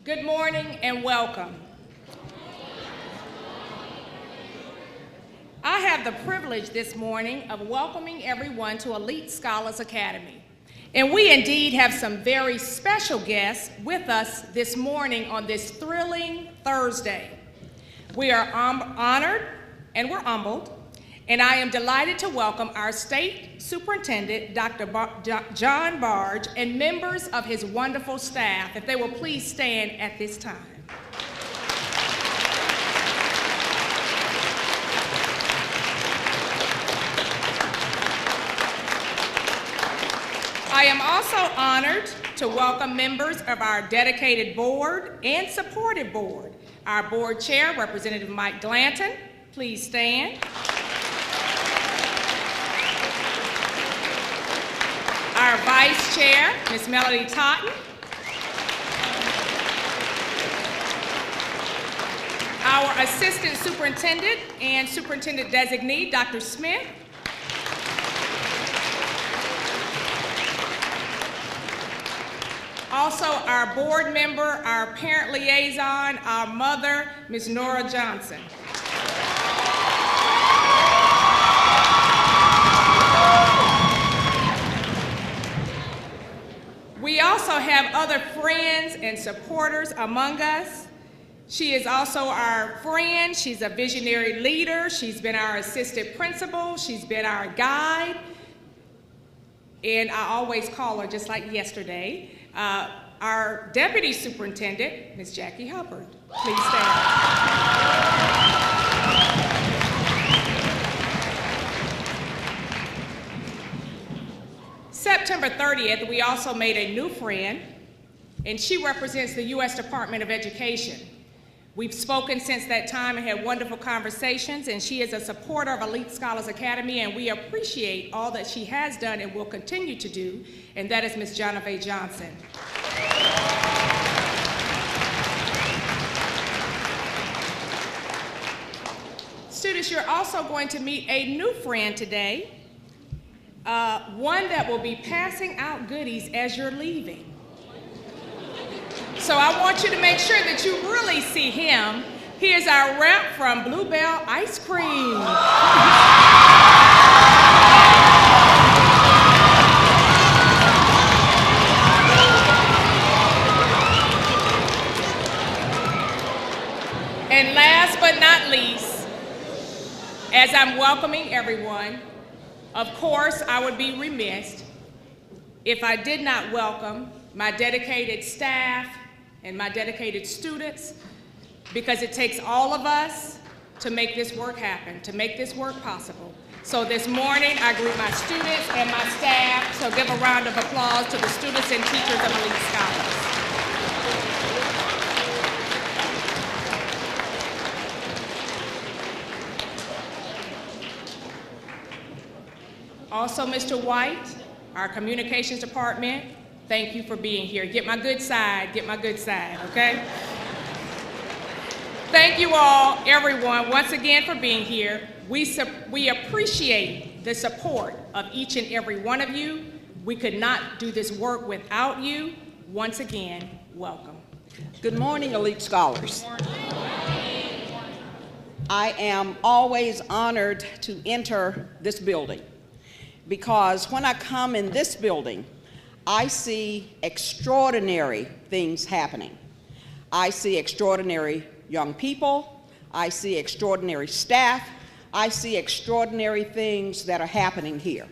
Good morning and welcome. I have the privilege this morning of welcoming everyone to Elite Scholars Academy. And we indeed have some very special guests with us this morning on this thrilling Thursday. We are honored and we're humbled, and I am delighted to welcome our State Superintendent, Dr. John Barge, and members of his wonderful staff. If they will please stand at this time. I am also honored to welcome members of our dedicated board and supportive board. Our board chair, Representative Mike Glanton, please stand. Our vice chair, Ms. Melody Totten. Our assistant superintendent and superintendent designee, Dr. Smith. Also, our board member, our parent liaison, our mother, Ms. Nora Johnson. We also have other friends and supporters among us. She is also our friend. She's a visionary leader. She's been our assistant principal. She's been our guide. And I always call her, just like yesterday, our deputy superintendent, Ms. Jackie Hubbert. Please stand. September 30th, we also made a new friend, and she represents the U.S. Department of Education. We've spoken since that time and had wonderful conversations, and she is a supporter of Elite Scholars Academy, and we appreciate all that she has done and will continue to do, and that is Ms. Jonavay Johnson. Students, you're also going to meet a new friend today, one that will be passing out goodies as you're leaving. So I want you to make sure that you really see him. Here's our rep from Bluebell Ice Cream. And last but not least, as I'm welcoming everyone, of course, I would be remiss if I did not welcome my dedicated staff and my dedicated students, because it takes all of us to make this work happen, to make this work possible. So this morning, I greet my students and my staff, so give a round of applause to the students and teachers of Elite Scholars. Also, Mr. White, our communications department, thank you for being here. Get my good side, okay? Thank you all, everyone, once again for being here. We appreciate the support of each and every one of you. We could not do this work without you. Once again, welcome. Good morning, Elite Scholars. I am always honored to enter this building, because when I come in this building, I see extraordinary things happening. I see extraordinary young people. I see extraordinary staff. I see extraordinary things that are happening here.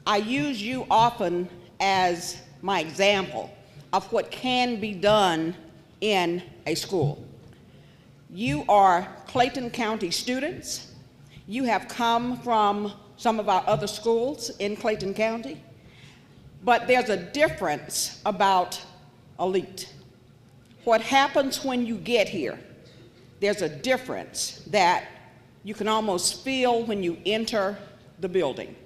I use you often as my example of what can be done in a school. You are Clayton County students. You have come from some of our other schools in Clayton County, but there's a difference about Elite. What happens when you get here, there's a difference that you can almost feel when you enter the building.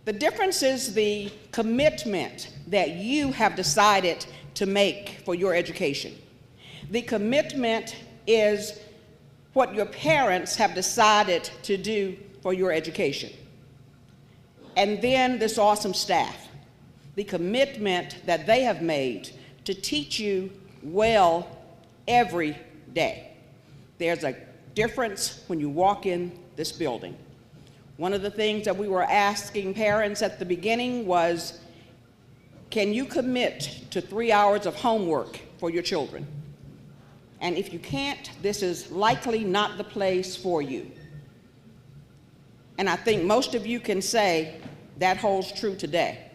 The difference is the commitment that you have decided to make for your education. The commitment is what your parents have decided to do for your education. And then this awesome staff, the commitment that they have made to teach you well every day. There's a difference when you walk in this building. One of the things that we were asking parents at the beginning was, can you commit to 3 hours of homework for your children? And if you can't, this is likely not the place for you. And I think most of you can say that holds true today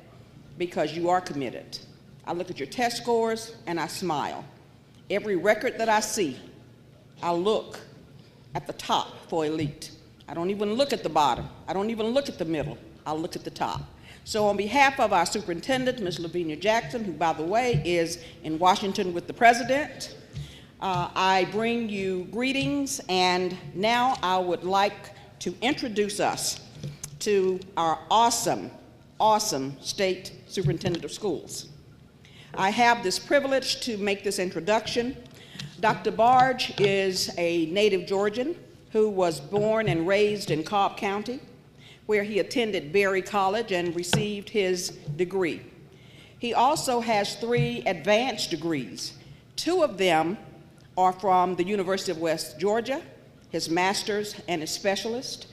because you are committed. I look at your test scores and I smile. Every record that I see, I look at the top for elite. I don't even look at the bottom. I don't even look at the middle. I look at the top. So on behalf of our superintendent, Ms. Lavinia Jackson, who, by the way, is in Washington with the president, I bring you greetings, and now I would like to introduce us to our awesome, awesome state superintendent of schools. I have this privilege to make this introduction. Dr. Barge is a native Georgian who was born and raised in Cobb County, where he attended Berry College and received his degree. He also has 3 advanced degrees. 2 of them are from the University of West Georgia, his master's and his specialist.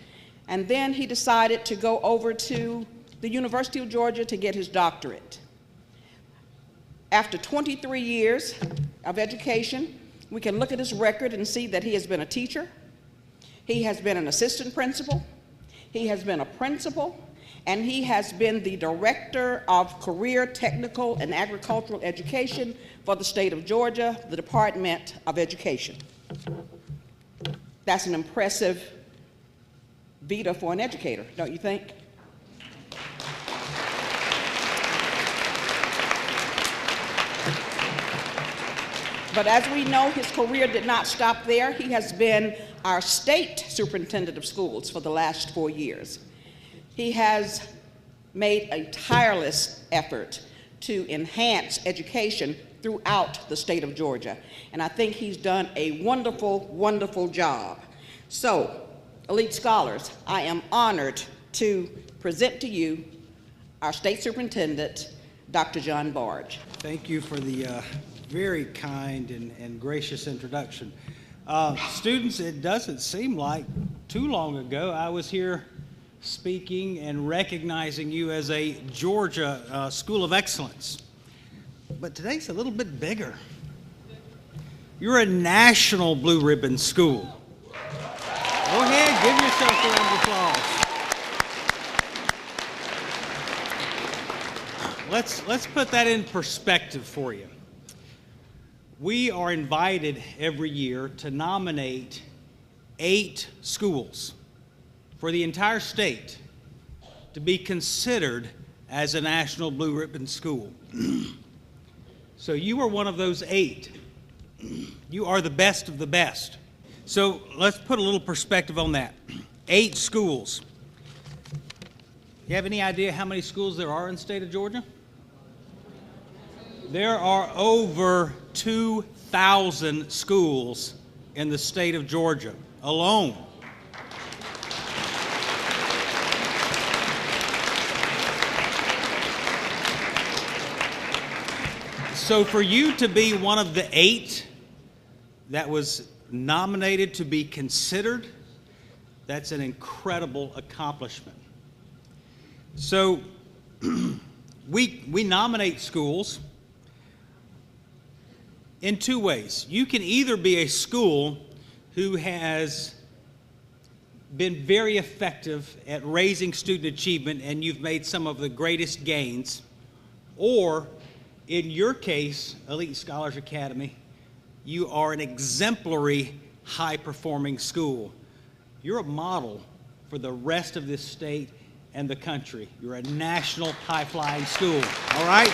And then he decided to go over to the University of Georgia to get his doctorate. After 23 years of education, we can look at his record and see that he has been a teacher, he has been an assistant principal, he has been a principal, and he has been the director of career, technical, and agricultural education for the state of Georgia, the Department of Education. That's an impressive vita for an educator, don't you think? But as we know, his career did not stop there. He has been our state superintendent of schools for the last 4 years. He has made a tireless effort to enhance education throughout the state of Georgia. And I think he's done a wonderful, wonderful job. So, elite scholars, I am honored to present to you our state superintendent, Dr. John Barge. Thank you for the very kind and gracious introduction. Students, it doesn't seem like too long ago I was here speaking and recognizing you as a Georgia School of Excellence. But today's a little bit bigger. You're a national blue ribbon school. Go ahead, give yourself a round of applause. Let's put that in perspective for you. We are invited every year to nominate 8 schools for the entire state to be considered as a national blue ribbon school. So you are one of those 8. You are the best of the best. So let's put a little perspective on that. 8 schools. You have any idea how many schools there are in the state of Georgia? There are over 2,000 schools in the state of Georgia alone. So for you to be one of the 8 that was nominated to be considered, that's an incredible accomplishment. So we nominate schools in 2 ways. You can either be a school who has been very effective at raising student achievement and you've made some of the greatest gains, or in your case, Elite Scholars Academy, you are an exemplary high-performing school. You're a model for the rest of this state and the country. You're a national high-flying school, all right?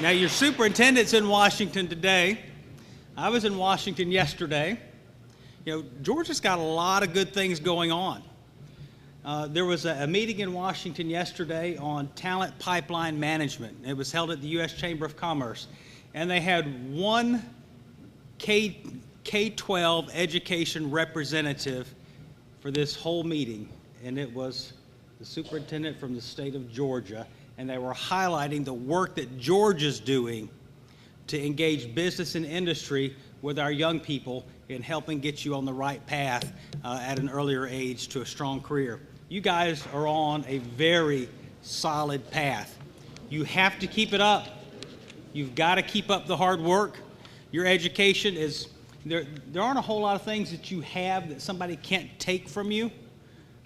Now, your superintendent's in Washington today. I was in Washington yesterday. You know, Georgia's got a lot of good things going on. There was a meeting in Washington yesterday on talent pipeline management. It was held at the U.S. Chamber of Commerce. And they had one K-12 education representative for this whole meeting. And it was the superintendent from the state of Georgia, and they were highlighting the work that Georgia's doing to engage business and industry with our young people in helping get you on the right path at an earlier age to a strong career. You guys are on a very solid path. You have to keep it up. You've got to keep up the hard work. Your education is, there aren't a whole lot of things that you have that somebody can't take from you.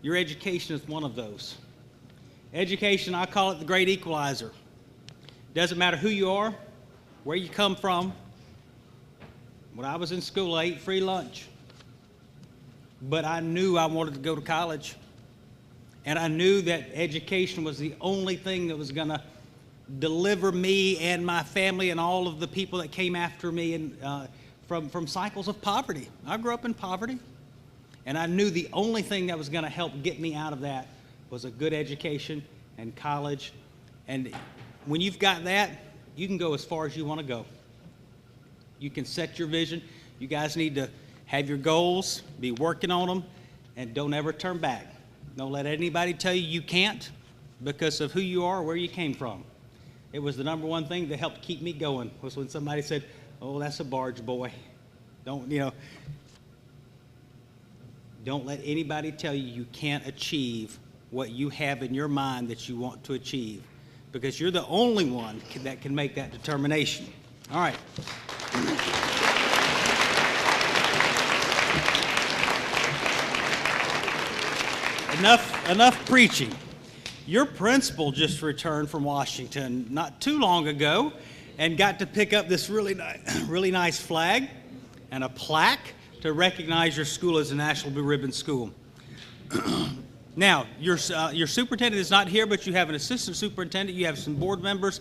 Your education is one of those. Education, I call it the great equalizer. Doesn't matter who you are, where you come from. When I was in school, I ate free lunch. But I knew I wanted to go to college. And I knew that education was the only thing that was going to deliver me and my family and all of the people that came after me and, from cycles of poverty. I grew up in poverty. And I knew the only thing that was going to help get me out of that was a good education and college. And when you've got that, you can go as far as you want to go. You can set your vision. You guys need to have your goals, be working on them, and don't ever turn back. Don't let anybody tell you you can't because of who you are or where you came from. It was the number one thing that helped keep me going was when somebody said, "Oh, that's a Barge boy." Don't let anybody tell you you can't achieve what you have in your mind that you want to achieve, because you're the only one that can make that determination. All right. Enough preaching. Your principal just returned from Washington not too long ago and got to pick up this really nice flag and a plaque to recognize your school as a National Blue Ribbon School. Now, your superintendent is not here, but you have an assistant superintendent, you have some board members,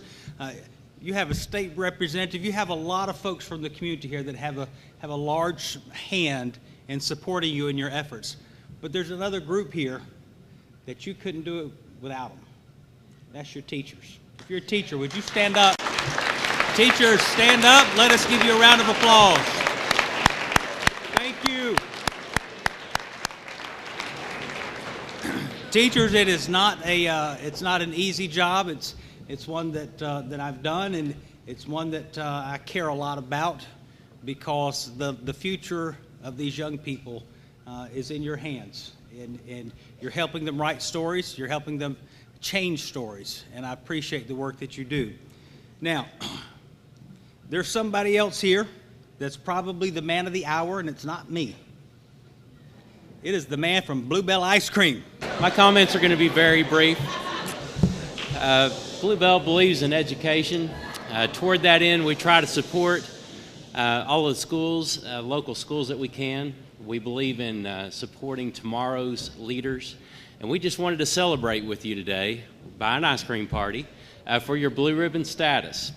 you have a state representative, you have a lot of folks from the community here that have a large hand in supporting you in your efforts. But there's another group here that you couldn't do it without them. That's your teachers. If you're a teacher, would you stand up? Teachers, stand up. Let us give you a round of applause. Thank you. Teachers, it's not an easy job. It's one that I've done, and it's one that I care a lot about, because the future of these young people is in your hands, and you're helping them write stories. You're helping them change stories, and I appreciate the work that you do. Now, there's somebody else here that's probably the man of the hour, and it's not me. It is the man from Bluebell Ice Cream. My comments are going to be very brief. Bluebell believes in education. Toward that end, we try to support all of the schools, local schools that we can. We believe in supporting tomorrow's leaders. And we just wanted to celebrate with you today by an ice cream party for your Blue Ribbon status.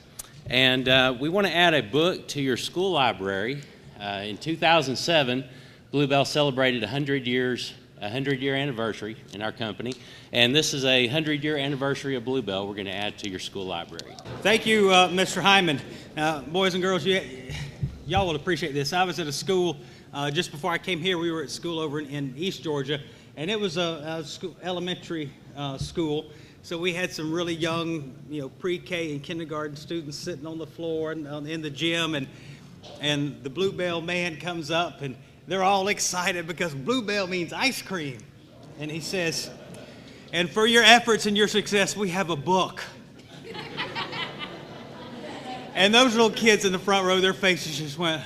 And we want to add a book to your school library. In 2007, Bluebell celebrated a 100-year anniversary in our company. And this is a 100-year anniversary of Bluebell we're going to add to your school library. Thank you, Mr. Hyman. Boys and girls, y'all will appreciate this. I was at a school just before I came here. We were at school over in East Georgia, and it was a elementary school. So we had some really young, pre-K and kindergarten students sitting on the floor and in the gym, and the Bluebell man comes up, and they're all excited because Bluebell means ice cream. And he says, "And for your efforts and your success, we have a book." And those little kids in the front row, their faces just went.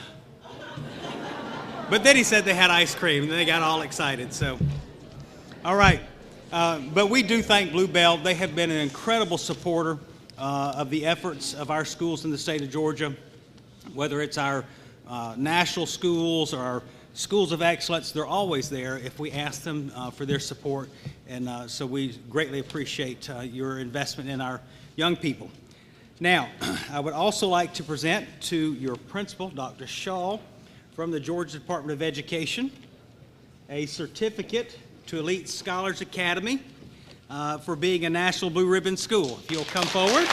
But then he said they had ice cream, and they got all excited. So, all right. But we do thank Bluebell. They have been an incredible supporter of the efforts of our schools in the state of Georgia, whether it's our national schools or our schools of excellence. They're always there if we ask them for their support. And so we greatly appreciate your investment in our young people. Now, I would also like to present to your principal, Dr. Shaw, from the Georgia Department of Education, a certificate to Elite Scholars Academy for being a National Blue Ribbon School. If you'll come forward.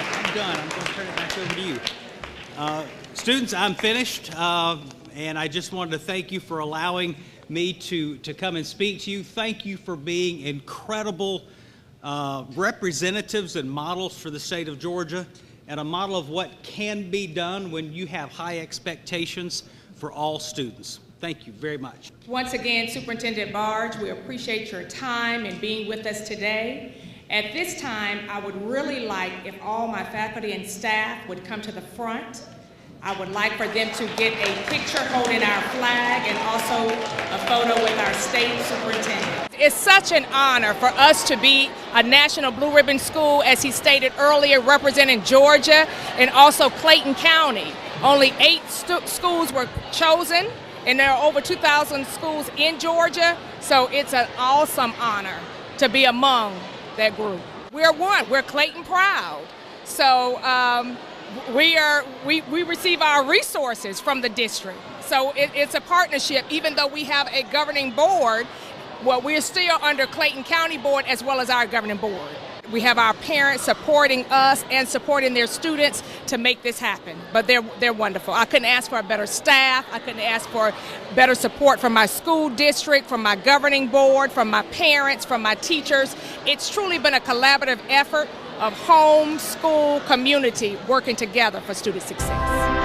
I'm done. I'm going to turn it back over to you. Students, I'm finished, and I just wanted to thank you for allowing me to come and speak to you. Thank you for being incredible representatives and models for the state of Georgia, and a model of what can be done when you have high expectations for all students. Thank you very much. Once again, Superintendent Barge, we appreciate your time and being with us today. At this time, I would really like if all my faculty and staff would come to the front. I would like for them to get a picture holding our flag and also a photo with our state superintendent. It's such an honor for us to be a National Blue Ribbon School, as he stated earlier, representing Georgia and also Clayton County. Only 8 schools were chosen, and there are over 2,000 schools in Georgia, so it's an awesome honor to be among that group. We're one. We're Clayton proud. So we receive our resources from the district. So it's a partnership, even though we have a governing board. Well, we're still under Clayton County Board as well as our governing board. We have our parents supporting us and supporting their students to make this happen. But they're wonderful. I couldn't ask for a better staff. I couldn't ask for better support from my school district, from my governing board, from my parents, from my teachers. It's truly been a collaborative effort of home, school, community working together for student success.